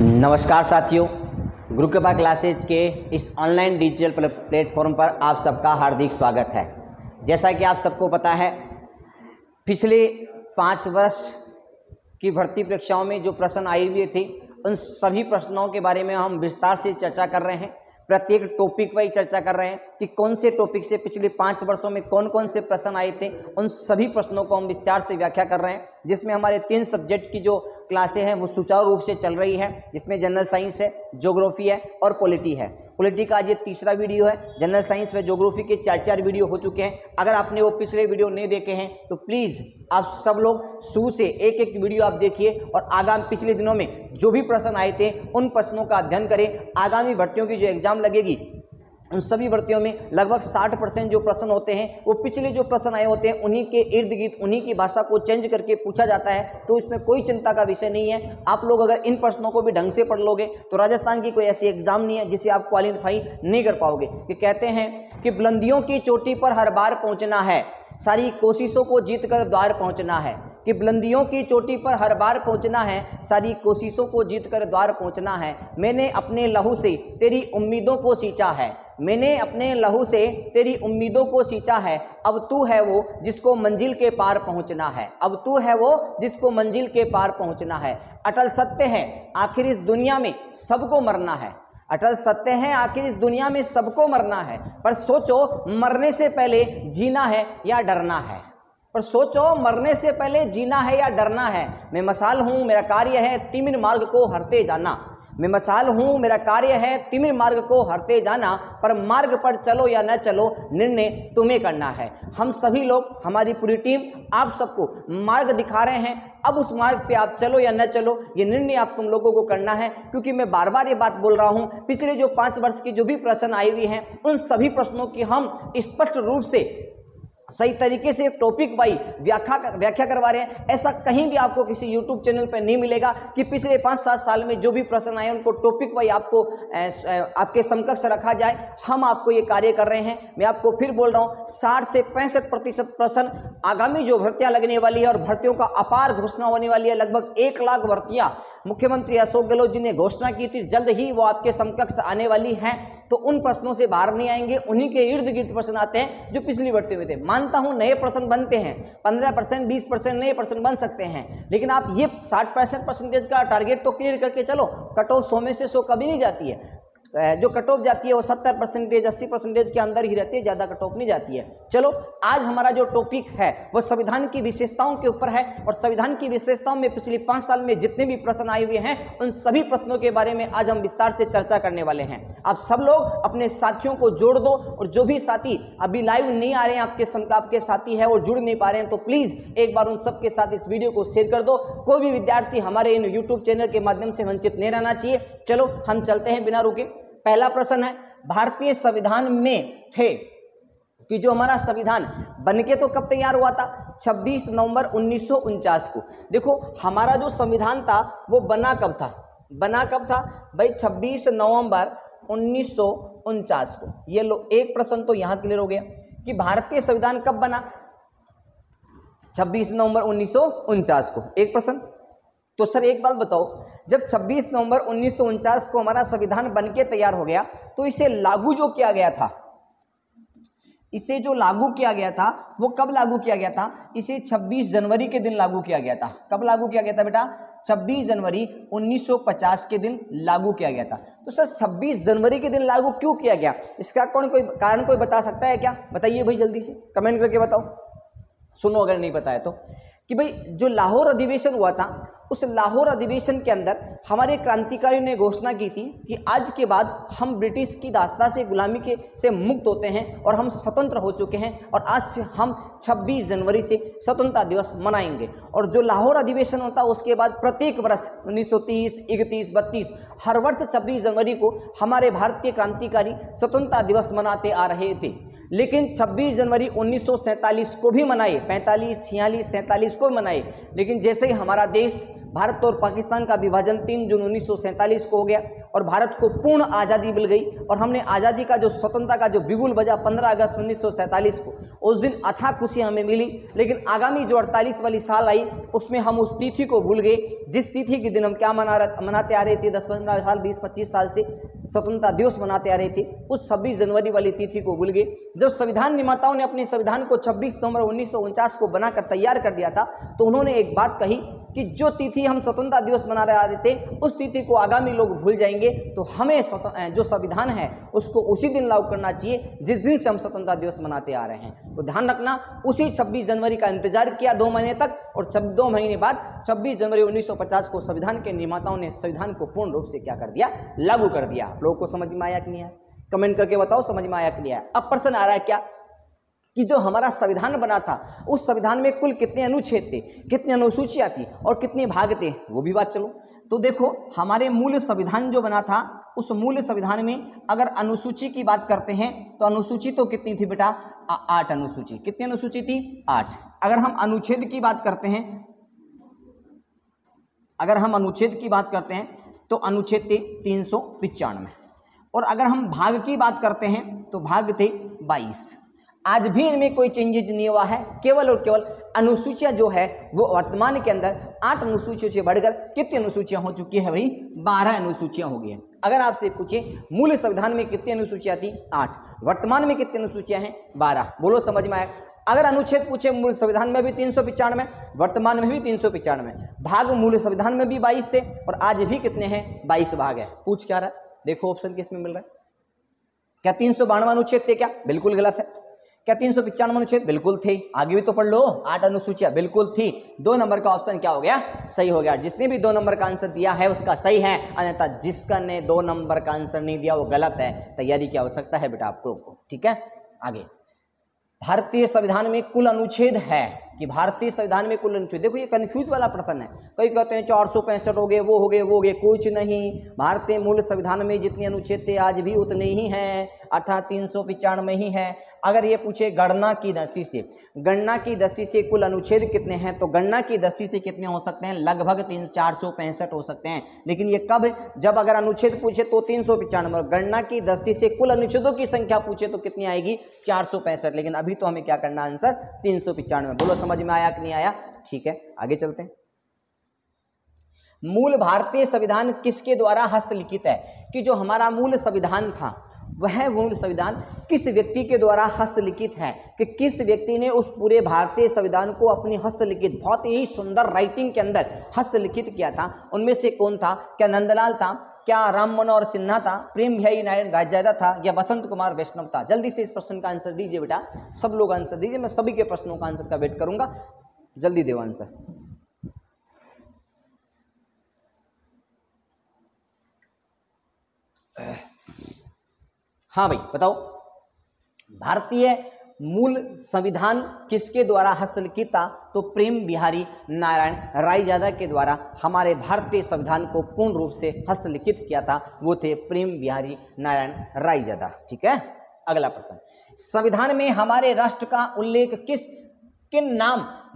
नमस्कार साथियों, गुरु कृपा क्लासेज के इस ऑनलाइन डिजिटल प्लेटफॉर्म पर आप सबका हार्दिक स्वागत है। जैसा कि आप सबको पता है, पिछले 5 वर्ष की भर्ती परीक्षाओं में जो प्रश्न आए हुए थे, उन सभी प्रश्नों के बारे में हम विस्तार से चर्चा कर रहे हैं। प्रत्येक टॉपिक पर ही चर्चा कर रहे हैं कि कौन से टॉपिक से पिछले 5 वर्षों में कौन कौन से प्रश्न आए थे। उन सभी प्रश्नों को हम विस्तार से व्याख्या कर रहे हैं, जिसमें हमारे 3 सब्जेक्ट की जो क्लासें हैं वो सुचारू रूप से चल रही है, जिसमें जनरल साइंस है, ज्योग्राफी है और पॉलिटी है। पॉलिटी का आज ये तीसरा वीडियो है। जनरल साइंस व ज्योग्राफी के 4 वीडियो हो चुके हैं। अगर आपने वो पिछले वीडियो नहीं देखे हैं तो प्लीज़ आप सब लोग शुरू से एक वीडियो आप देखिए और आगामी पिछले दिनों में जो भी प्रश्न आए थे उन प्रश्नों का अध्ययन करें। आगामी भर्तियों की जो एग्जाम लगेगी उन सभी भर्तियों में लगभग 60% जो प्रश्न होते हैं वो पिछले जो प्रश्न आए होते हैं उन्हीं के इर्द गिर्द उन्हीं की भाषा को चेंज करके पूछा जाता है। तो इसमें कोई चिंता का विषय नहीं है। आप लोग अगर इन प्रश्नों को भी ढंग से पढ़ लोगे तो राजस्थान की कोई ऐसी एग्जाम नहीं है जिसे आप क्वालिफाई नहीं कर पाओगे। कि कहते हैं कि बुलंदियों की चोटी पर हर बार पहुँचना है, सारी कोशिशों को जीत कर द्वार पहुँचना है। कि बुलंदियों की चोटी पर हर बार पहुंचना है, सारी कोशिशों को जीत कर द्वार पहुंचना है। मैंने अपने लहू से तेरी उम्मीदों को सींचा है, मैंने अपने लहू से तेरी उम्मीदों को सींचा है। अब तू है वो जिसको मंजिल के पार पहुंचना है, अब तू है वो जिसको मंजिल के पार पहुंचना है। अटल सत्य है आखिर इस दुनिया में सबको मरना है, अटल सत्य है आखिर इस दुनिया में सबको मरना है। पर सोचो मरने से पहले जीना है या डरना है, पर सोचो मरने से पहले जीना है या डरना है। मैं मसाल हूँ मेरा कार्य है तिमिर मार्ग को हरते जाना, मैं मसाल हूँ मेरा कार्य है तिमिर मार्ग को हरते जाना। पर मार्ग पर चलो या न चलो निर्णय तुम्हें करना है। हम सभी लोग, हमारी पूरी टीम आप सबको मार्ग दिखा रहे हैं। अब उस मार्ग पे आप चलो या न चलो ये निर्णय आप तुम लोगों को करना है। क्योंकि मैं बार बार ये बात बोल रहा हूँ, पिछले जो 5 वर्ष की जो भी प्रश्न आए हुए हैं उन सभी प्रश्नों की हम स्पष्ट रूप से सही तरीके से टॉपिक वाइज व्याख्या करवा रहे हैं। ऐसा कहीं भी आपको किसी YouTube चैनल पर नहीं मिलेगा कि पिछले 5-7 साल में जो भी प्रश्न आए उनको टॉपिक वाइज आपको आपके समकक्ष रखा जाए। हम आपको ये कार्य कर रहे हैं। मैं आपको फिर बोल रहा हूँ, 60 से 65% प्रश्न आगामी जो भर्तियां लगने वाली है और भर्तियों का अपार घोषणा होने वाली है। लगभग 1 लाख भर्तियां मुख्यमंत्री अशोक गहलोत जी ने घोषणा की थी, जल्द ही वो आपके समकक्ष आने वाली हैं। तो उन प्रश्नों से बाहर नहीं आएंगे, उन्हीं के इर्द गिर्द प्रश्न आते हैं जो पिछली भर्ती में थे। मानता हूं नए प्रश्न बनते हैं, 15% 20% नए प्रश्न बन सकते हैं, लेकिन आप ये 60% का टारगेट तो क्लियर करके चलो। कट ऑफ 100 में से 100 कभी नहीं जाती है। जो कट ऑफ जाती है वो 70% 80% के अंदर ही रहती है, ज़्यादा कट ऑफ नहीं जाती है। चलो आज हमारा जो टॉपिक है वो संविधान की विशेषताओं के ऊपर है। और संविधान की विशेषताओं में पिछले 5 साल में जितने भी प्रश्न आए हुए हैं उन सभी प्रश्नों के बारे में आज हम विस्तार से चर्चा करने वाले हैं। आप सब लोग अपने साथियों को जोड़ दो, और जो भी साथी अभी लाइव नहीं आ रहे हैं, आपके साथी है और जुड़ नहीं पा रहे हैं, तो प्लीज़ एक बार उन सबके साथ इस वीडियो को शेयर कर दो। कोई भी विद्यार्थी हमारे इन यूट्यूब चैनल के माध्यम से वंचित नहीं रहना चाहिए। चलो हम चलते हैं बिना रुके। पहला प्रश्न है, भारतीय संविधान में थे कि जो हमारा संविधान बनके तो कब तैयार हुआ था? 26 नवंबर 1949 को। देखो हमारा जो संविधान था वो बना कब था? बना कब था भाई? 26 नवंबर 1949 को। ये लो, एक प्रश्न तो यहां क्लियर हो गया कि भारतीय संविधान कब बना? 26 नवंबर 1949 को। एक प्रश्न। तो सर एक बात बताओ, जब 26 नवंबर 1949 को हमारा संविधान बनके तैयार हो गया तो इसे लागू जो किया गया था, इसे जो लागू किया गया था वो कब लागू किया गया था? इसे 26 जनवरी के दिन लागू किया गया था। कब लागू किया गया था बेटा? 26 जनवरी 1950 के दिन लागू किया गया था। तो सर 26 जनवरी के दिन लागू क्यों किया गया? इसका कोई कारण कोई बता सकता है क्या? बताइए भाई, जल्दी से कमेंट करके बताओ। सुनो अगर नहीं पता है तो, कि भाई जो लाहौर अधिवेशन हुआ था उस लाहौर अधिवेशन के अंदर हमारे क्रांतिकारियों ने घोषणा की थी कि आज के बाद हम ब्रिटिश की दास्ता से, गुलामी से मुक्त होते हैं और हम स्वतंत्र हो चुके हैं, और आज से हम 26 जनवरी से स्वतंत्रता दिवस मनाएंगे। और जो लाहौर अधिवेशन होता उसके बाद प्रत्येक वर्ष 1930, 31, 32 हर वर्ष 26 जनवरी को हमारे भारतीय क्रांतिकारी स्वतंत्रता दिवस मनाते आ रहे थे। लेकिन 26 जनवरी 1947 को भी मनाए, 45, 46, 47 को मनाए, लेकिन जैसे ही हमारा देश भारत और पाकिस्तान का विभाजन 3 जून 1947 को हो गया और भारत को पूर्ण आज़ादी मिल गई और हमने आज़ादी का जो स्वतंत्रता का जो बिगुल बजा 15 अगस्त 1947 को, उस दिन अथाह खुशी हमें मिली। लेकिन आगामी जो 48 वाली साल आई उसमें हम उस तिथि को भूल गए जिस तिथि के दिन हम क्या मनाते आ रहे थे 10-15 साल 20-25 साल से स्वतंत्रता दिवस मनाते आ रहे थे, उस 26 जनवरी वाली तिथि को भूल गए। जब संविधान निर्माताओं ने अपने संविधान को 26 नवंबर 1949 को बनाकर तैयार कर दिया था तो उन्होंने एक बात कही कि जो तिथि हम स्वतंत्रता दिवस मना रहे थे उस तिथि को आगामी लोग भूल जाएंगे, तो हमें जो संविधान है उसको उसी दिन लागू करना चाहिए जिस दिन से हम स्वतंत्रता दिवस मनाते आ रहे हैं। तो ध्यान रखना, उसी 26 जनवरी का इंतजार किया 2 महीने तक और 2 महीने बाद 26 जनवरी 1950 को संविधान के निर्माताओं ने संविधान को पूर्ण रूप से क्या कर दिया, लागू कर दिया। आप लोगों को समझ में आया कि नहीं आया? कमेंट करके बताओ समझ में आया कि नहीं आया। अब प्रश्न आ रहा है क्या कि जो हमारा संविधान बना था उस संविधान में कुल कितने अनुच्छेद थे, कितनी अनुसूचियां थी और कितने भाग थे, वो भी बात चलो। तो देखो हमारे मूल संविधान जो बना था उस मूल संविधान में अगर अनुसूची की बात करते हैं तो अनुसूची तो कितनी थी बेटा, 8 अनुसूची। कितनी अनुसूची थी? 8। अगर हम अनुच्छेद की बात करते हैं, अगर हम अनुच्छेद की बात करते हैं तो अनुच्छेद थे 395 और अगर हम भाग की बात करते हैं तो भाग थे 22। आज भी इनमें कोई चेंजेज नहीं हुआ है, केवल और केवल अनुसूचियां जो है वो वर्तमान के अंदर 8 अनुसूचियों से बढ़कर कितनी अनुसूचियां हो चुकी है भाई, 12 अनुसूचियां हो गई हैं। अगर आपसे पूछे मूल संविधान में कितनी अनुसूचियां थी, 8, वर्तमान में कितनी अनुसूचियां हैं, 12। बोलो समझ में आया? अगर अनुच्छेद पूछे मूल संविधान में भी 395, वर्तमान में भी 395, भाग मूल संविधान में भी 22 थे और आज भी कितने हैं, 22 भाग है। पूछ क्या रहा है, देखो ऑप्शन किसमें मिल रहा है। क्या 392 अनुच्छेद थे? क्या बिल्कुल गलत है। क्या 395 अनुच्छेद? बिल्कुल थे। आगे भी तो पढ़ लो, 8 अनुसूचियां बिल्कुल थी। 2 नंबर का ऑप्शन क्या हो गया, सही हो गया। जिसने भी 2 नंबर का आंसर दिया है उसका सही है, अन्यथा जिसका ने 2 नंबर का आंसर नहीं दिया वो गलत है। तैयारी की आवश्यकता है बेटा आपको, ठीक है। आगे, भारतीय संविधान में कुल अनुच्छेद है कि भारतीय संविधान में कुल अनुच्छेद, देखो ये कंफ्यूज वाला प्रश्न है। कई कहते हैं 465 हो गए, वो हो गए, वो हो गए, कुछ नहीं। भारतीय मूल संविधान में जितने अनुच्छेद थे आज भी उतने ही हैं, अर्थात 395 ही है। अगर ये पूछे गणना की दृष्टि से, गणना की दृष्टि से कुल अनुच्छेद कितने हैं, तो गणना की दृष्टि से कितने हो सकते हैं, लगभग 465 हो सकते हैं। लेकिन ये कब, जब अगर अनुच्छेद पूछे तो 395 और गणना की दृष्टि से कुल अनुच्छेदों की संख्या पूछे तो कितनी आएगी, 465। लेकिन अभी तो हमें क्या करना, आंसर 395। बोलो समझ में आया कि नहीं आया? ठीक है, आगे चलते हैं। मूल भारतीय संविधान किसके द्वारा हस्तलिखित है, कि जो हमारा मूल संविधान था वह मूल संविधान किस व्यक्ति के द्वारा हस्तलिखित है, कि किस व्यक्ति ने उस पूरे भारतीय संविधान को अपनी हस्तलिखित बहुत ही सुंदर राइटिंग के अंदर हस्तलिखित किया था। उनमें से कौन था? क्या नंदलाल था, क्या राम मनोहर सिन्हा था, प्रेम बिहारी नारायण रायजादा था, या बसंत कुमार वैष्णव था? जल्दी से इस प्रश्न का आंसर दीजिए बेटा, सब लोग आंसर दीजिए। मैं सभी के प्रश्नों का आंसर का वेट करूंगा, जल्दी दो आंसर। हाँ भाई बताओ, भारतीय मूल संविधान किसके द्वारा हस्तलिखित था? तो प्रेम बिहारी नारायण रायजादा के द्वारा हमारे भारतीय संविधान को पूर्ण रूप से हस्तलिखित किया था, वो थे प्रेम बिहारी नारायण रायजादा। ठीक है, अगला प्रश्न, संविधान में हमारे राष्ट्र का उल्लेख किन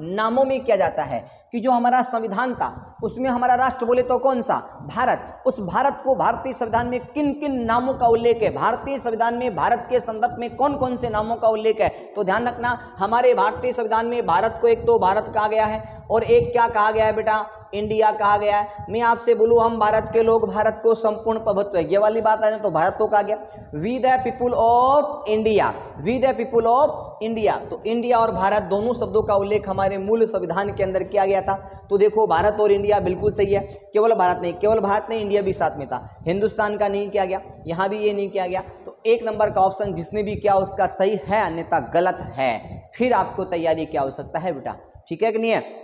नामों में किया जाता है? कि जो हमारा संविधान था उसमें हमारा राष्ट्र बोले तो कौन सा? भारत। उस भारत को भारतीय संविधान में किन किन नामों का उल्लेख है? भारतीय संविधान में भारत के संदर्भ में कौन कौन से नामों का उल्लेख है? तो ध्यान रखना, हमारे भारतीय संविधान में भारत को एक तो भारत कहा गया है और एक क्या कहा गया है बेटा? इंडिया कहा गया है। मैं आपसे बोलूँ हम भारत के लोग, भारत को संपूर्ण प्रभुत्व है, ये वाली बात है तो भारत तो कहा गया। We the people of India, we the people of India, तो इंडिया और भारत दोनों शब्दों का उल्लेख हमारे मूल संविधान के अंदर किया गया था। तो देखो भारत और इंडिया बिल्कुल सही है, केवल भारत नहीं, केवल भारत नहीं, इंडिया भी साथ में था। हिंदुस्तान का नहीं किया गया, यहाँ भी ये नहीं किया गया। तो 1 नंबर का ऑप्शन जिसने भी किया उसका सही है, अन्यथा गलत है। फिर आपको तैयारी की आवश्यकता है बेटा, ठीक है कि नहीं है?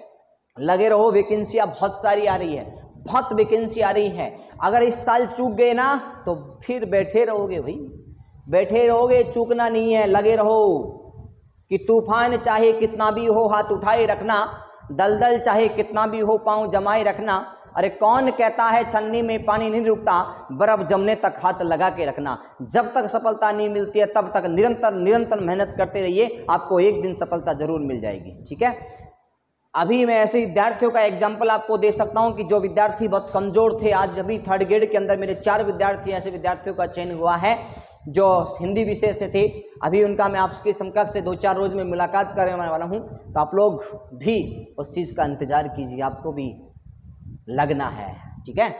लगे रहो, वैकेंसियां बहुत सारी आ रही है, बहुत वैकेंसी आ रही है। अगर इस साल चूक गए ना तो फिर बैठे रहोगे भाई, बैठे रहोगे, चूकना नहीं है। लगे रहो कि तूफान चाहे कितना भी हो हाथ उठाए रखना, दलदल चाहे कितना भी हो पांव जमाए रखना। अरे कौन कहता है छन्नी में पानी नहीं रुकता, बर्फ जमने तक हाथ लगा के रखना। जब तक सफलता नहीं मिलती है तब तक निरंतर मेहनत करते रहिए, आपको एक दिन सफलता जरूर मिल जाएगी। ठीक है, अभी मैं ऐसे विद्यार्थियों का एग्जाम्पल आपको दे सकता हूं कि जो विद्यार्थी बहुत कमजोर थे, आज अभी थर्ड ग्रेड के अंदर मेरे 4 विद्यार्थी ऐसे विद्यार्थियों का चयन हुआ है जो हिंदी विषय से थे। अभी उनका मैं आपके समकक्ष से 2-4 रोज में मुलाकात करने वाला हूं, तो आप लोग भी उस चीज़ का इंतजार कीजिए, आपको भी लगना है, ठीक है।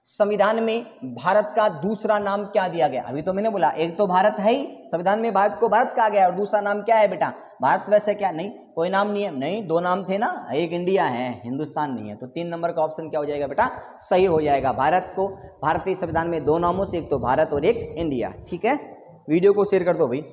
संविधान में भारत का दूसरा नाम क्या दिया गया? अभी तो मैंने बोला एक तो भारत है ही, संविधान में भारत को भारत कहा गया, और दूसरा नाम क्या है बेटा? भारत। वैसे क्या नहीं, कोई नाम नहीं है? नहीं, 2 नाम थे ना, एक इंडिया है, हिंदुस्तान नहीं है। तो 3 नंबर का ऑप्शन क्या हो जाएगा बेटा? सही हो जाएगा। भारत को भारतीय संविधान में 2 नामों से, एक तो भारत और एक इंडिया, ठीक है। वीडियो को शेयर कर दो भाई।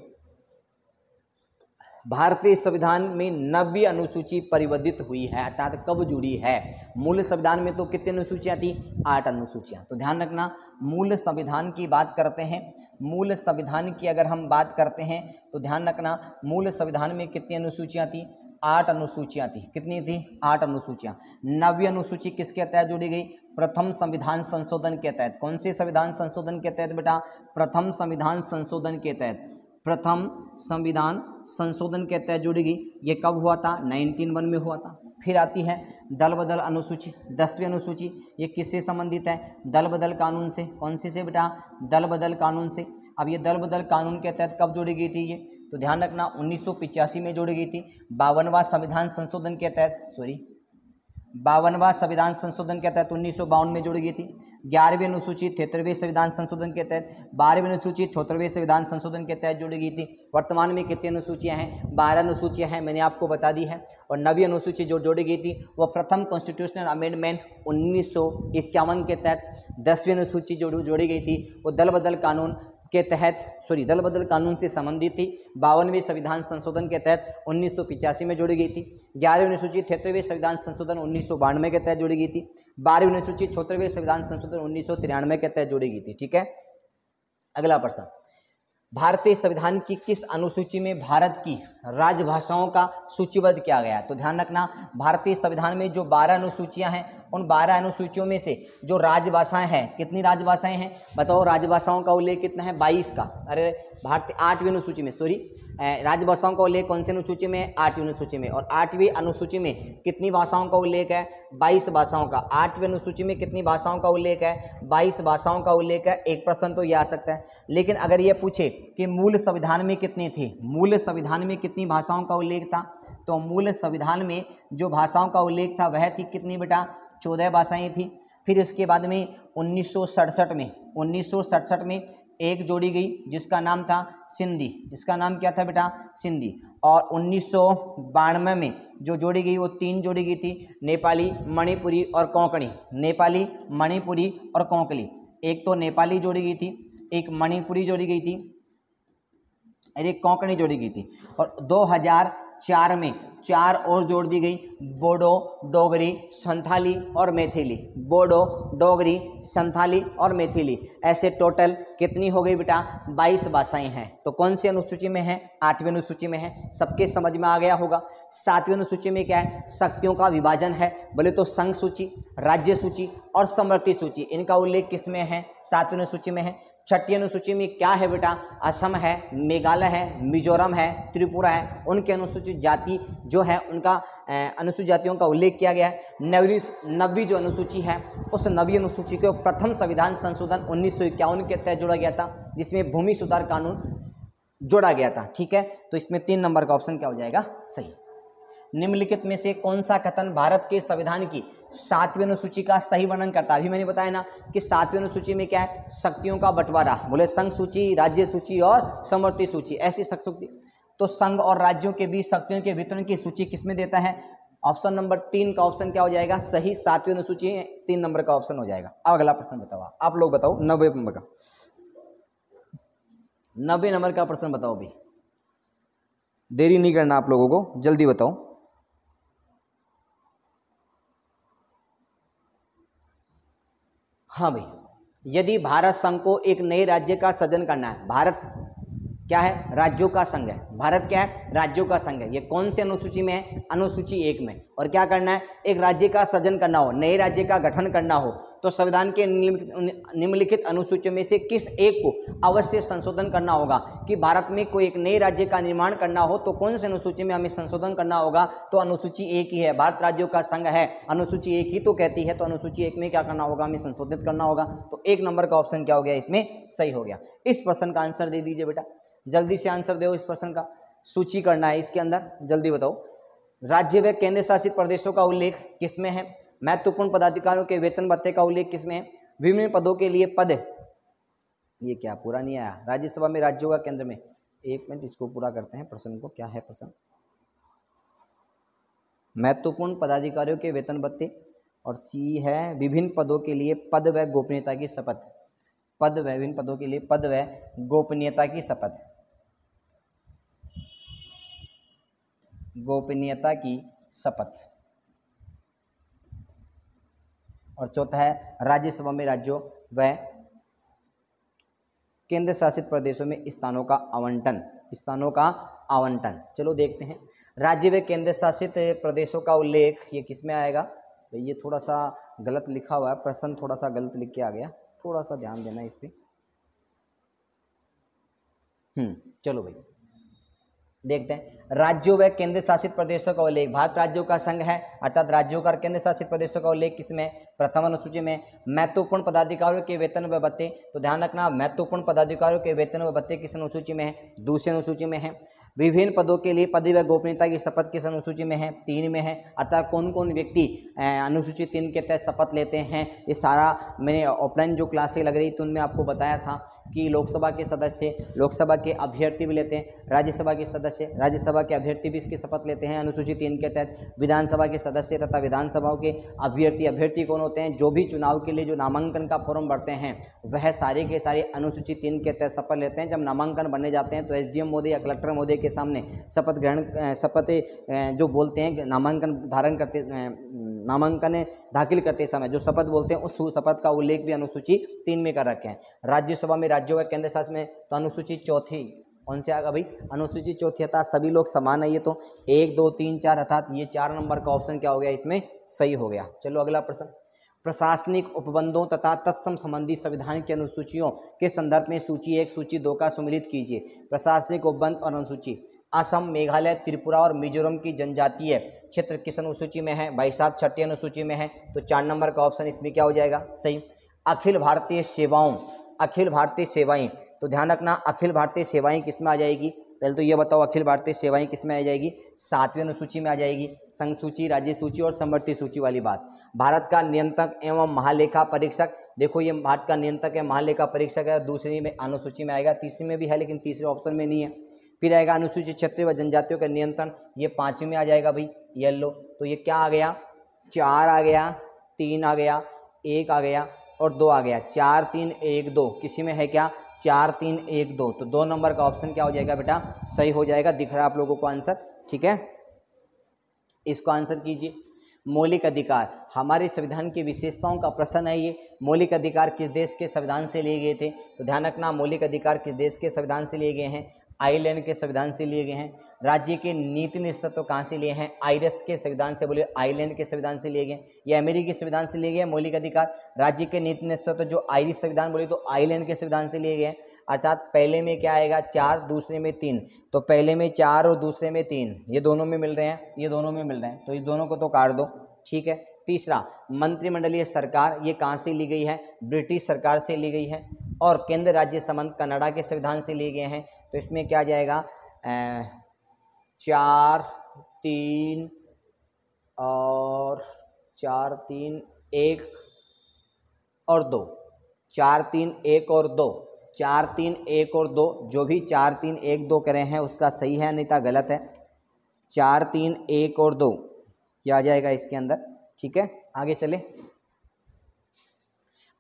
भारतीय संविधान में 90वीं अनुसूची परिवर्तित हुई है, अर्थात कब जुड़ी है? मूल संविधान में तो कितनी अनुसूचियां थी? 8 अनुसूचियां। तो ध्यान रखना, मूल संविधान की बात करते हैं, मूल संविधान की अगर हम बात करते हैं तो ध्यान रखना, मूल संविधान में कितनी अनुसूचियां थी? 8 अनुसूचियां थी। कितनी थी? 8 अनुसूचियां। 90वीं अनुसूची किसके तहत जोड़ी गई? प्रथम संविधान संशोधन के तहत। कौन से संविधान संशोधन के तहत बेटा? प्रथम संविधान संशोधन के तहत। प्रथम संविधान संशोधन के तहत जोड़ी गई। ये कब हुआ था? 1901 में हुआ था। फिर आती है दल बदल अनुसूची, 10वीं अनुसूची। ये किससे संबंधित है? दल बदल कानून से। कौन से बेटा? दल बदल कानून से। अब ये दल बदल कानून के तहत कब जोड़ी गई थी? ये तो ध्यान रखना 1985 में जोड़ी गई थी। 52वां संविधान संशोधन के तहत, 52वां संविधान संशोधन के तहत 1952 में जोड़ी गई थी। 11वीं अनुसूची 73वें संविधान संशोधन के तहत, 12वीं अनुसूची 74वें संविधान संशोधन के तहत जोड़ी गई थी। वर्तमान में कितनी अनुसूचियां हैं? 12 अनुसूचियां हैं, मैंने आपको बता दी है। और 9वीं अनुसूची जो जोड़ी गई थी वो प्रथम कॉन्स्टिट्यूशनल अमेंडमेंट 1951 के तहत। 10वीं अनुसूची जो जोड़ी गई थी वो दल बदल कानून के तहत, दल बदल कानून से संबंधित थी। 52वें संविधान संशोधन के तहत 1985 में जोड़ी गई थी। 11वीं अनुसूची 73वें संविधान संशोधन 1992 के तहत जोड़ी गई थी। 12वीं अनुसूची 74वें संविधान संशोधन 1993 के तहत जोड़ी गई थी, ठीक है। अगला प्रश्न, भारतीय संविधान की किस अनुसूची में भारत की राजभाषाओं का सूचीबद्ध किया गया है? तो ध्यान रखना, भारतीय संविधान में जो 12 अनुसूचियां हैं, उन 12 अनुसूचियों में से जो राजभाषाएं हैं, कितनी राजभाषाएं हैं बताओ? राजभाषाओं का उल्लेख कितना है? 22 का। अरे भारतीय 8वीं अनुसूची में, राजभाषाओं का उल्लेख कौन सी अनुसूची में? 8वीं अनुसूची में। और 8वीं अनुसूची में कितनी भाषाओं का उल्लेख है? 22 भाषाओं का। 8वीं अनुसूची में कितनी भाषाओं का उल्लेख है? 22 भाषाओं का उल्लेख है। एक प्रश्न तो ये आ सकता है, लेकिन अगर ये पूछे कि मूल संविधान में कितनी थी, मूल संविधान में कितनी भाषाओं का उल्लेख था, तो मूल संविधान में जो भाषाओं का उल्लेख था वह थी कितनी बेटा? 14 भाषाएं थी। फिर इसके बाद में 1967 में एक जोड़ी गई जिसका नाम था सिंधी। इसका नाम क्या था बेटा? सिंधी। और 1992 में जो जोड़ी गई वो 3 जोड़ी गई थी, नेपाली, मणिपुरी और कोंकणी। नेपाली, मणिपुरी और कोंकणी। एक तो नेपाली जोड़ी गई थी, एक मणिपुरी जोड़ी गई थी और एक कोंकणी जोड़ी गई थी। और 2004 में 4 और जोड़ दी गई, बोडो, डोगरी, संथाली और मैथिली। बोडो, डोगरी, संथाली और मैथिली। ऐसे टोटल कितनी हो गई बेटा? 22 भाषाएं हैं। तो कौन सी अनुसूची में है? 8वीं अनुसूची में है। सबके समझ में आ गया होगा। 7वीं अनुसूची में क्या है? शक्तियों का विभाजन है। बोले तो संघ सूची, राज्य सूची और समवर्ती सूची, इनका उल्लेख किसमें है? 7वीं अनुसूची में है। 6ठी अनुसूची में क्या है बेटा? असम है, मेघालय है, मिजोरम है, त्रिपुरा है। उनके अनुसूचित जाति जो है उनका अनुसूचित जातियों का उल्लेख किया गया है। 9वीं जो अनुसूची है उस 9वीं अनुसूची को प्रथम संविधान संशोधन 1951 के तहत जोड़ा गया था, जिसमें भूमि सुधार कानून जोड़ा गया था, ठीक है। तो इसमें 3 नंबर का ऑप्शन क्या हो जाएगा? सही। निम्नलिखित में से कौन सा कथन भारत के संविधान की 7वीं अनुसूची का सही वर्णन करता है? अभी मैंने बताया ना कि 7वीं अनुसूची में क्या है? शक्तियों का बंटवारा। बोले संघ सूची, राज्य सूची और समवर्ती सूची, ऐसी शक्ति। तो संघ और राज्यों के बीच शक्तियों के वितरण की सूची किसमें देता है? ऑप्शन नंबर 3 का ऑप्शन क्या हो जाएगा? सही। 7वीं अनुसूची में 3 नंबर का ऑप्शन हो जाएगा। अब अगला प्रश्न बताओ, आप लोग बताओ। 90 नंबर का 90 नंबर का प्रश्न बताओ भाई, देरी नहीं करना आप लोगों को, जल्दी बताओ। हाँ भाई, यदि भारत संघ को एक नए राज्य का सृजन करना है, भारत क्या है, राज्यों का संघ है। भारत क्या है, राज्यों का संघ है। ये कौन से अनुसूची में है, अनुसूची 1 में। और क्या करना है, एक राज्य का सृजन करना हो, नए राज्य का गठन करना हो, तो संविधान के निम्नलिखित अनुसूचियों में से किस एक को अवश्य संशोधन करना होगा। कि भारत में कोई एक नए राज्य का निर्माण करना हो तो कौन से अनुसूची में हमें संशोधन करना होगा, तो अनुसूची 1 ही है। भारत राज्यों का संघ है, अनुसूची 1 ही तो कहती है, तो अनुसूची 1 में क्या करना होगा, हमें संशोधित करना होगा। तो 1 नंबर का ऑप्शन क्या हो गया, इसमें सही हो गया। इस प्रश्न का आंसर दे दीजिए बेटा, जल्दी से आंसर दो। इस प्रश्न का सूची करना है इसके अंदर, जल्दी बताओ। राज्य व केंद्र शासित प्रदेशों का उल्लेख किसमें है, महत्वपूर्ण पदाधिकारियों के वेतन भत्ते का उल्लेख किसमें है, विभिन्न पदों के लिए पद, ये क्या पूरा नहीं आया, राज्यसभा में राज्यों का केंद्र में। 1 मिनट इसको पूरा करते हैं प्रश्न को, क्या है प्रश्न। महत्वपूर्ण पदाधिकारियों के वेतन भत्ते, और सी है विभिन्न पदों के लिए पद व गोपनीयता की शपथ। पद व विभिन्न पदों के लिए पद व गोपनीयता की शपथ, गोपनीयता की शपथ। और चौथा है राज्यसभा में राज्यों व केंद्र शासित प्रदेशों में स्थानों का आवंटन, स्थानों का आवंटन। चलो देखते हैं, राज्य व केंद्र शासित प्रदेशों का उल्लेख ये किस में आएगा। तो ये थोड़ा सा गलत लिखा हुआ है, प्रश्न थोड़ा सा गलत लिख के आ गया, थोड़ा सा ध्यान देना इस पे। चलो भाई देखते हैं, राज्यों व केंद्र शासित प्रदेशों का उल्लेख। भारत राज्यों का संघ है, अर्थात राज्यों का केंद्र शासित प्रदेशों का उल्लेख किसमें, प्रथम अनुसूची में। महत्वपूर्ण पदाधिकारियों के वेतन व भत्ते, तो ध्यान रखना महत्वपूर्ण पदाधिकारियों के वेतन व भत्ते किस अनुसूची में है, दूसरी अनुसूची में है। विभिन्न पदों के लिए पद व गोपनीयता की शपथ किस अनुसूची में है, 3 में है। अर्थात कौन कौन व्यक्ति अनुसूची 3 के तहत शपथ लेते हैं, ये सारा मैंने ऑफलाइन जो क्लासें लग रही थी उनमें आपको बताया था कि लोकसभा के सदस्य, लोकसभा के अभ्यर्थी भी लेते हैं, राज्यसभा के सदस्य, राज्यसभा के अभ्यर्थी भी इसकी शपथ लेते हैं अनुसूची 3 के तहत। विधानसभा के सदस्य तथा विधानसभाओं के अभ्यर्थी कौन होते हैं, जो भी चुनाव के लिए जो नामांकन का फॉर्म भरते हैं वह सारे के सारे अनुसूची 3 के तहत शपथ लेते हैं। जब नामांकन बनने जाते हैं तो एसडीएम महोदय या कलेक्टर महोदय के सामने शपथ जो बोलते हैं, नामांकन दाखिल करते समय जो शपथ बोलते हैं, उस शपथ का उल्लेख भी अनुसूची 3 में कर रखे हैं। राज्यसभा में राज्यों व केंद्र शासित में तो अनुसूची 4 कौन से आएगा भाई, अनुसूची 4 अर्थात सभी लोग समान है। ये तो 1 2 3 4 अर्थात ये 4 नंबर का ऑप्शन क्या हो गया, इसमें सही हो गया। चलो अगला प्रश्न, प्रशासनिक उपबंधों तथा तत्सम संबंधी संविधान की अनुसूचियों के संदर्भ में सूची 1 सूची 2 का सुमेलित कीजिए। प्रशासनिक उपबंध और अनुसूची, असम, मेघालय, त्रिपुरा और मिजोरम की जनजातीय क्षेत्र किस अनुसूची में है, भाई साहब 6ठी अनुसूची में है, तो 4 नंबर का ऑप्शन इसमें क्या हो जाएगा, सही। अखिल भारतीय सेवाओं, अखिल भारतीय सेवाएं, तो ध्यान रखना अखिल भारतीय सेवाएं किस में आ जाएगी, पहले तो ये बताओ अखिल भारतीय सेवाएं किस में आ जाएगी, 7वीं अनुसूची में आ जाएगी। संघ सूची, राज्य सूची और समवर्ती सूची वाली बात। भारत का नियंत्रक एवं महालेखा परीक्षक, देखो ये भारत का नियंत्रक है, महालेखा परीक्षक है, दूसरी में अनुसूची में आएगा, तीसरी में भी है लेकिन तीसरे ऑप्शन में नहीं है। फिर आएगा अनुसूचित क्षेत्रीय व जनजातियों का नियंत्रण, ये 5वीं में आ जाएगा भाई, ये लो। तो ये क्या आ गया, 4 आ गया, 3 आ गया, 1 आ गया और 2 आ गया, 4 3 1 2, किसी में है क्या, 4 3 1 2, तो 2 नंबर का ऑप्शन क्या हो जाएगा बेटा, सही हो जाएगा। दिख रहा है आप लोगों को आंसर, ठीक है, इसको आंसर कीजिए। मौलिक अधिकार, हमारे संविधान की विशेषताओं का प्रश्न है ये। मौलिक अधिकार किस देश के संविधान से लिए गए थे, तो ध्यान रखना मौलिक अधिकार किस देश के संविधान से लिए गए हैं, आयरलैंड के संविधान से लिए गए हैं। राज्य के नीति नेतृत्व कहाँ से लिए हैं, आयरस के संविधान से, बोले आयरलैंड के संविधान से लिए गए, या अमेरिकी संविधान से लिए गए मौलिक अधिकार। राज्य के नीति नेतृत्व जो आयरिश संविधान बोले तो आयरलैंड के संविधान से लिए गए, अर्थात पहले में क्या आएगा 4, दूसरे में 3, तो पहले में 4 और दूसरे में 3, ये दोनों में मिल रहे हैं, ये दोनों में मिल रहे हैं, तो इस दोनों को तो काट दो, ठीक है। तीसरा, मंत्रिमंडलीय सरकार, ये कहाँ से ली गई है, ब्रिटिश सरकार से ली गई है। और केंद्र राज्य संबंध कनाडा के संविधान से लिए गए हैं, तो इसमें क्या जाएगा 4 3 और 4 3 1 और 2, 4 3 1 और 2, 4 3 1 और 2, जो भी 4 3 1 2 करे हैं उसका सही है, नहीं तो गलत है। 4 3 1 और 2 क्या आ जाएगा इसके अंदर, ठीक है। आगे चले,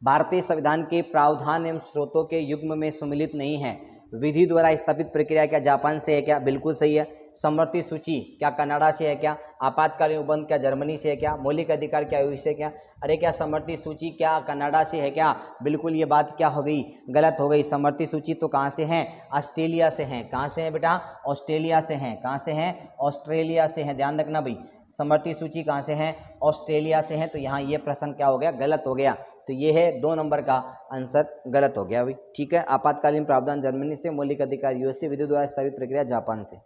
भारतीय संविधान के प्रावधान एवं स्रोतों के युग्म में सम्मिलित नहीं है, विधि द्वारा स्थापित प्रक्रिया क्या जापान से है क्या? बिल्कुल सही है। समवर्ती सूची क्या कनाडा से है क्या? आपातकालीन उपबंध क्या जर्मनी से है क्या? मौलिक अधिकार क्या यूएस से क्या? अरे क्या समवर्ती सूची क्या कनाडा से है क्या? बिल्कुल ये बात क्या हो गई? गलत हो गई। समवर्ती सूची तो कहाँ से है? ऑस्ट्रेलिया से है। कहाँ से है बेटा? ऑस्ट्रेलिया से है। कहाँ से है? ऑस्ट्रेलिया से है। ध्यान रखना भाई, समवर्ती सूची कहाँ से है? ऑस्ट्रेलिया से है। तो यहाँ ये प्रश्न क्या हो गया? गलत हो गया। तो ये है 2 नंबर का आंसर गलत हो गया भाई। ठीक है, आपातकालीन प्रावधान जर्मनी से, मौलिक अधिकार यूएस से, विधि द्वारा स्थापित प्रक्रिया जापान से।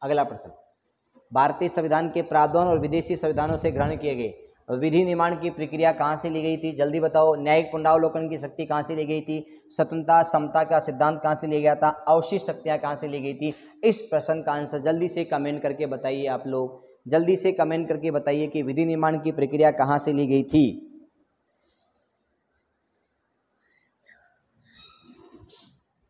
अगला प्रश्न, भारतीय संविधान के प्रावधान और विदेशी संविधानों से ग्रहण किए गए विधि निर्माण की प्रक्रिया कहाँ से ली गई थी? जल्दी बताओ। न्यायिक पुनरावलोकन की शक्ति कहाँ से ली गई थी? स्वतंत्रता समता का सिद्धांत कहाँ से लिया गया था? अवशिष्ट शक्तियाँ कहाँ से ली गई थी? इस प्रश्न का आंसर जल्दी से कमेंट करके बताइए। आप लोग जल्दी से कमेंट करके बताइए कि विधि निर्माण की प्रक्रिया कहाँ से ली गई थी।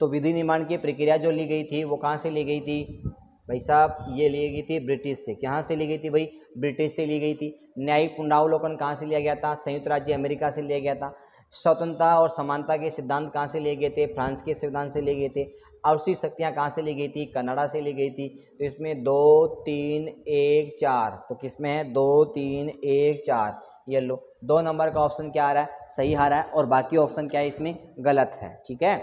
तो विधि निर्माण की प्रक्रिया जो ली गई थी वो कहाँ से ली गई थी भाई साहब? ये ली गई थी ब्रिटिश से। कहाँ से ली गई थी भाई? ब्रिटिश से ली गई थी। न्यायिक पुनरावलोकन कहाँ से लिया गया था? संयुक्त राज्य अमेरिका से लिया गया था। स्वतंत्रता और समानता के सिद्धांत कहाँ से लिए गए थे? फ्रांस के संविधान से लिए गए थे। अवशिष्ट शक्तियाँ कहाँ से ली गई थी? कनाडा से ली गई थी। तो इसमें 2 3 1 4, तो किसमें है? 2 3 1 4। ये लो 2 नंबर का ऑप्शन क्या आ रहा है? सही आ रहा है, और बाकी ऑप्शन क्या है इसमें? गलत है। ठीक है,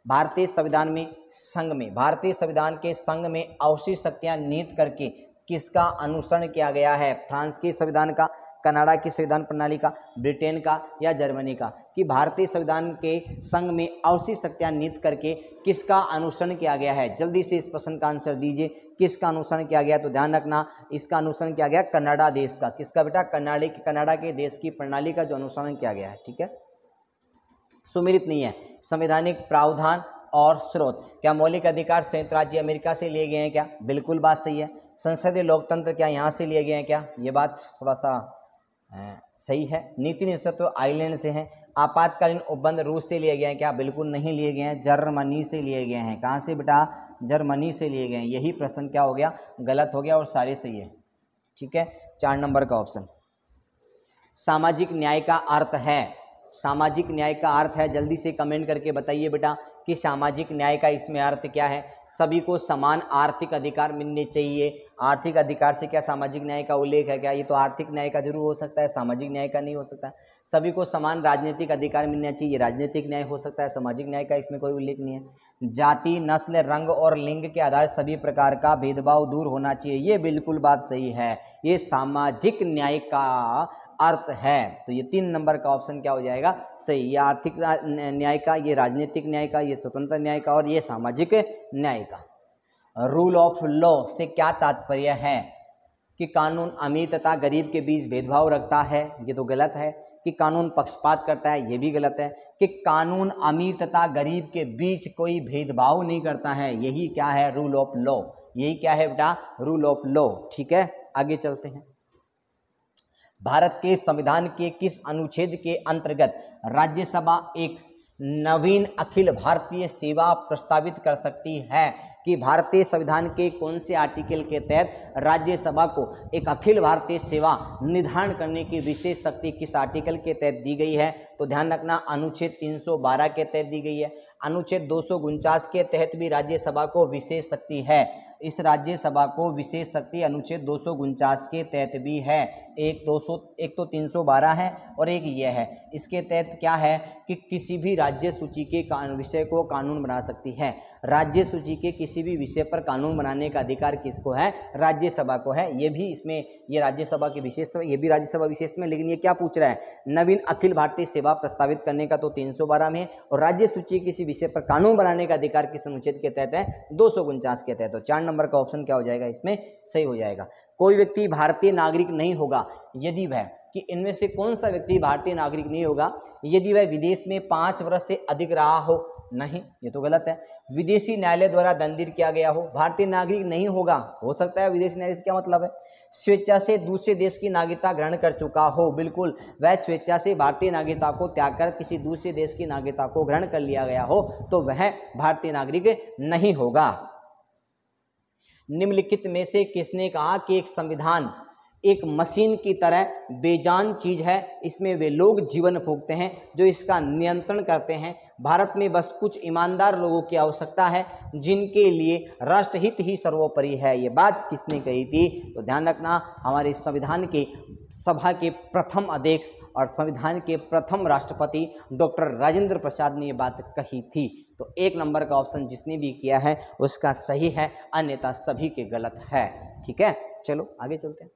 भारतीय संविधान में संघ में भारतीय संविधान के संघ में अवशिष्ट शक्तियां निहित करके किसका अनुसरण किया गया है? फ्रांस के संविधान का, कनाडा की संविधान प्रणाली का, ब्रिटेन का या जर्मनी का? कि भारतीय संविधान के संघ में अवशिष्ट शक्तियां निहित करके किसका अनुसरण किया गया है? जल्दी से इस प्रश्न का आंसर दीजिए। किसका अनुसरण किया गया? तो ध्यान रखना, इसका अनुसरण किया गया कनाडा देश का। किसका बेटा? कनाडा के देश की प्रणाली का जो अनुसरण किया गया है। ठीक है, सुमेलित नहीं है। संवैधानिक प्रावधान और स्रोत क्या मौलिक अधिकार संयुक्त राज्य अमेरिका से लिए गए हैं क्या? बिल्कुल बात सही है। संसदीय लोकतंत्र क्या यहाँ से लिए गए हैं क्या? ये बात थोड़ा सा सही है। नीति नेतृत्व आइलैंड से है। आपातकालीन उपबंध रूस से लिए गए हैं क्या? बिल्कुल नहीं लिए गए हैं, जर्मनी से लिए गए हैं। कहाँ से बेटा? जर्मनी से लिए गए हैं। यही प्रश्न क्या हो गया? गलत हो गया, और सारे सही है। ठीक है, 4 नंबर का ऑप्शन। सामाजिक न्याय का अर्थ है, सामाजिक न्याय का अर्थ है, जल्दी से कमेंट करके बताइए बेटा कि सामाजिक न्याय का इसमें अर्थ क्या है? सभी को समान आर्थिक अधिकार मिलने चाहिए। आर्थिक अधिकार से क्या सामाजिक न्याय का उल्लेख है क्या? ये तो आर्थिक न्याय का जरूर हो सकता है, सामाजिक न्याय का नहीं हो सकता। सभी को समान राजनीतिक अधिकार मिलना चाहिए, राजनीतिक न्याय हो सकता है, सामाजिक न्याय का इसमें कोई उल्लेख नहीं है। जाति, नस्ल, रंग और लिंग के आधार सभी प्रकार का भेदभाव दूर होना चाहिए, ये बिल्कुल बात सही है। ये सामाजिक न्याय का अर्थ है। तो ये 3 नंबर का ऑप्शन क्या हो जाएगा? सही। ये आर्थिक न्याय का, ये राजनीतिक न्याय का, ये स्वतंत्र न्याय का, और ये सामाजिक न्याय का। रूल ऑफ लॉ से क्या तात्पर्य है? कि कानून अमीर तथा गरीब के बीच भेदभाव रखता है, ये तो गलत है। कि कानून पक्षपात करता है, ये भी गलत है। कि कानून अमीर तथा गरीब के बीच कोई भेदभाव नहीं करता है, यही क्या है? Rule of law. यही क्या है बेटा? Rule of law. ठीक है, आगे चलते हैं। भारत के संविधान के किस अनुच्छेद के अंतर्गत राज्यसभा एक नवीन अखिल भारतीय सेवा प्रस्तावित कर सकती है? कि भारतीय संविधान के कौन से आर्टिकल के तहत राज्यसभा को एक अखिल भारतीय सेवा निर्धारण करने की विशेष शक्ति किस आर्टिकल के तहत दी गई है? तो ध्यान रखना, अनुच्छेद 312 के तहत दी गई है। अनुच्छेद 249 के तहत भी राज्यसभा को विशेष शक्ति है। इस राज्यसभा को विशेष शक्ति अनुच्छेद 249 के तहत भी है। एक तो 312 है और एक ये है। इसके तहत क्या है कि किसी भी राज्य सूची के विषय को कानून बना सकती है। राज्य सूची के किसी भी विषय पर कानून बनाने का अधिकार किसको है? राज्यसभा को है। ये भी इसमें, ये राज्यसभा की विशेष, ये भी राज्यसभा विशेष में, लेकिन ये क्या पूछ रहा है? नवीन अखिल भारतीय सेवा प्रस्तावित करने का तो 312 में है, और राज्य सूची किसी विषय पर कानून बनाने का अधिकार किस अनुच्छेद के तहत है? 249 के तहत। तो 4 नंबर का ऑप्शन क्या हो जाएगा? इसमें सही हो जाएगा। कोई व्यक्ति भारतीय नागरिक नहीं होगा यदि वह, कि इनमें से कौन सा व्यक्ति भारतीय नागरिक नहीं होगा यदि वह विदेश में 5 वर्ष से अधिक रहा हो? नहीं, ये तो गलत है। विदेशी न्यायालय द्वारा दंडित किया गया हो, भारतीय नागरिक नहीं होगा। हो सकता है विदेशी न्यायालय से क्या मतलब है? स्वेच्छा से दूसरे देश की नागरिकता ग्रहण कर चुका हो, बिल्कुल वह स्वेच्छा से भारतीय नागरिकता को त्याग कर किसी दूसरे देश की नागरिकता को ग्रहण कर लिया गया हो, तो वह भारतीय नागरिक नहीं होगा। निम्नलिखित में से किसने कहा कि एक संविधान एक मशीन की तरह बेजान चीज़ है। इसमें वे लोग जीवन भोगते हैं जो इसका नियंत्रण करते हैं। भारत में बस कुछ ईमानदार लोगों की आवश्यकता है जिनके लिए राष्ट्रहित ही सर्वोपरि है। ये बात किसने कही थी? तो ध्यान रखना, हमारे संविधान के सभा के प्रथम अध्यक्ष और संविधान के प्रथम राष्ट्रपति डॉक्टर राजेंद्र प्रसाद ने ये बात कही थी। तो 1 नंबर का ऑप्शन जिसने भी किया है उसका सही है, अन्यथा सभी के गलत है। ठीक है, चलो आगे चलते हैं।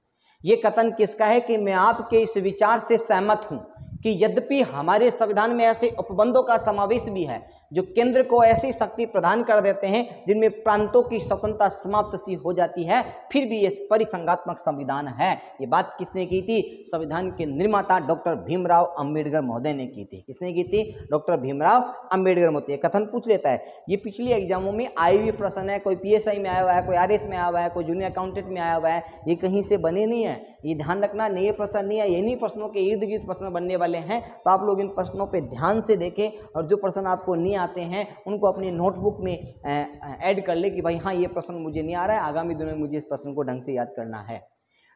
ये कथन किसका है कि मैं आपके इस विचार से सहमत हूं कि यद्यपि हमारे संविधान में ऐसे उपबंधों का समावेश भी है जो केंद्र को ऐसी शक्ति प्रदान कर देते हैं जिनमें प्रांतों की स्वतंत्रता समाप्त सी हो जाती है, फिर भी ये परिसंघात्मक संविधान है। ये बात किसने की थी? संविधान के निर्माता डॉक्टर भीमराव अंबेडकर महोदय ने की थी। किसने की थी? डॉक्टर भीमराव अंबेडकर महोदय। कथन पूछ लेता है, ये पिछले एग्जामों में आए हुए प्रश्न है, कोई PSI में आया हुआ है, कोई RS में आया हुआ है, कोई जूनियर अकाउंटेंट में आया हुआ है, ये कहीं से बने नहीं है। ये ध्यान रखना, नए प्रश्न नहीं है, इन्हीं प्रश्नों के इर्द गिर्द प्रश्न बनने वाले हैं। तो आप लोग इन प्रश्नों पे ध्यान से देखें और जो प्रश्न आपको नहीं आते हैं उनको अपनी नोटबुक में ऐड कर ले कि भाई हाँ, ये प्रश्न मुझे नहीं आ रहा है, आगामी दिनों में मुझे इस प्रश्न को ढंग से याद करना है।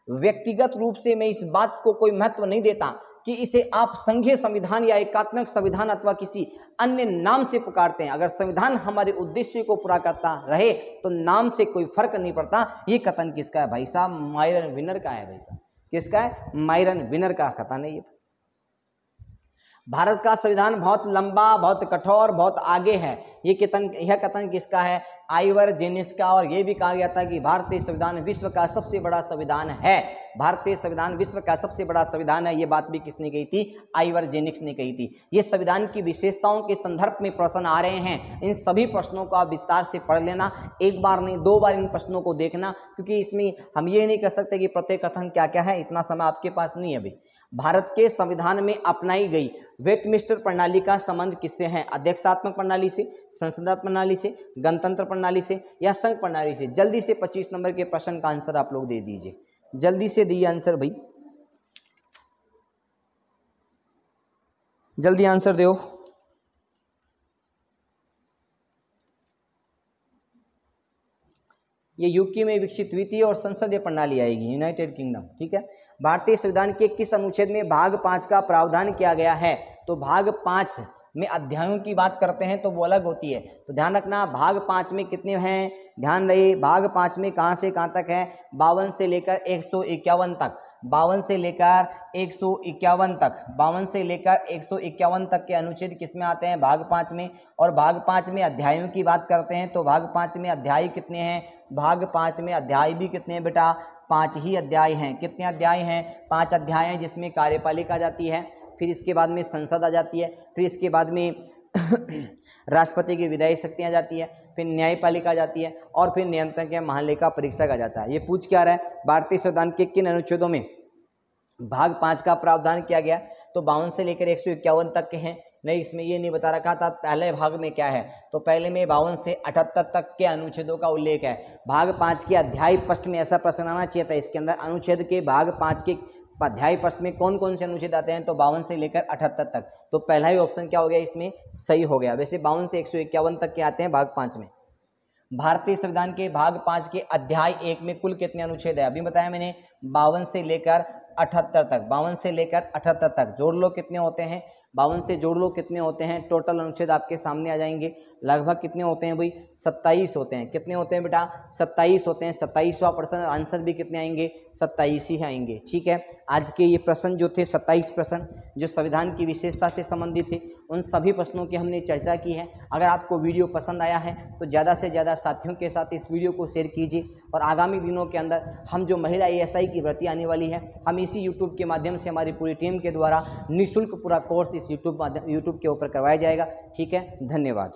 व्यक्तिगत रूप से मैं इस बात को कोई महत्व नहीं देता कि इसे आप संघीय संविधान या एकात्मक संविधान अथवा किसी अन्य नाम से पुकारते हैं। अगर संविधान हमारे उद्देश्य को पूरा करता रहे तो नाम से कोई फर्क नहीं पड़ता। ये कथन किसका है भाई साहब? मायरन विनर का है भाई साहब। किसका है? मायरन विनर का कथन है ये। भारत का संविधान बहुत लंबा, बहुत कठोर, बहुत आगे है। यह कथन किसका है? आइवर जेनिस का। और यह भी कहा गया था कि भारतीय संविधान विश्व का सबसे बड़ा संविधान है। भारतीय संविधान विश्व का सबसे बड़ा संविधान है। ये बात भी किसने कही थी? आइवर जेनिस ने कही थी। ये संविधान की विशेषताओं के संदर्भ में प्रश्न आ रहे हैं। इन सभी प्रश्नों को आप विस्तार से पढ़ लेना, एक बार नहीं 2 बार इन प्रश्नों को देखना, क्योंकि इसमें हम ये नहीं कर सकते कि प्रत्येक कथन क्या क्या है, इतना समय आपके पास नहीं है अभी। भारत के संविधान में अपनाई गई वेस्टमिंस्टर प्रणाली का संबंध किससे है? अध्यक्षात्मक प्रणाली से, संसदीय प्रणाली से, गणतंत्र प्रणाली से या संघ प्रणाली से? जल्दी से 25 नंबर के प्रश्न का आंसर आप लोग दे दीजिए, जल्दी से दिए आंसर भाई, जल्दी आंसर दो। ये यूके में विकसित हुई थी और संसदीय प्रणाली आएगी, यूनाइटेड किंगडम। ठीक है, भारतीय संविधान के किस अनुच्छेद में भाग 5 का प्रावधान किया गया है? तो भाग 5 में अध्यायों की बात करते हैं तो वो अलग होती है। तो ध्यान रखना, भाग 5 में कितने हैं? ध्यान रहे, भाग 5 में कहाँ से कहाँ तक है? 52 से लेकर 151 तक। 52 से लेकर 151 तक, 52 से लेकर 151 तक के अनुच्छेद किस में आते हैं? भाग 5 में। और भाग 5 में अध्यायों की बात करते हैं तो भाग 5 में अध्याय कितने हैं? भाग 5 में अध्याय भी कितने हैं बेटा? 5 ही अध्याय हैं। कितने अध्याय हैं? 5 अध्याय हैं, जिसमें कार्यपालिका आ जाती है, फिर इसके बाद में संसद आ जाती है, फिर इसके बाद में राष्ट्रपति की विधायी शक्तियाँ आ जाती है, फिर न्यायपालिका आ जाती है और फिर नियंत्रक या महालेखा परीक्षक आ जाता है। ये पूछ क्या रहा है? भारतीय संविधान के किन अनुच्छेदों में भाग 5 का प्रावधान किया गया? तो 52 से लेकर 151 तक के हैं। नहीं, इसमें ये नहीं बता रखा था पहले भाग में क्या है। तो पहले में 52 से 78 तक के अनुच्छेदों का उल्लेख है। भाग 5 के अध्याय पृष्ठ में ऐसा प्रश्न आना चाहिए था, इसके अंदर अनुच्छेद के भाग 5 के अध्याय पृष्ठ में कौन कौन से अनुच्छेद आते हैं? तो 52 से लेकर 78 तक। तो पहला ही ऑप्शन क्या हो गया इसमें? सही हो गया। वैसे 52 से 151 तक के आते हैं भाग 5 में। भारतीय संविधान के भाग 5 के अध्याय 1 में कुल कितने अनुच्छेद है? अभी बताया मैंने, 52 से लेकर 78 तक। 52 से लेकर 78 तक जोड़ लो कितने होते हैं? 52 से जोड़ लो कितने होते हैं? टोटल अनुच्छेद आपके सामने आ जाएंगे। लगभग कितने होते हैं भाई? 27 होते हैं। कितने होते हैं बेटा? 27 होते हैं। 27वां प्रश्न आंसर भी कितने आएंगे? 27 ही आएंगे। ठीक है, आज के ये प्रश्न जो थे 27 प्रश्न जो संविधान की विशेषता से संबंधित थे, उन सभी प्रश्नों की हमने चर्चा की है। अगर आपको वीडियो पसंद आया है तो ज़्यादा से ज़्यादा साथियों के साथ इस वीडियो को शेयर कीजिए। और आगामी दिनों के अंदर हम जो महिला ASI की भर्ती आने वाली है, हम इसी यूट्यूब के माध्यम से हमारी पूरी टीम के द्वारा निःशुल्क पूरा कोर्स इस यूट्यूब के ऊपर करवाया जाएगा। ठीक है, धन्यवाद।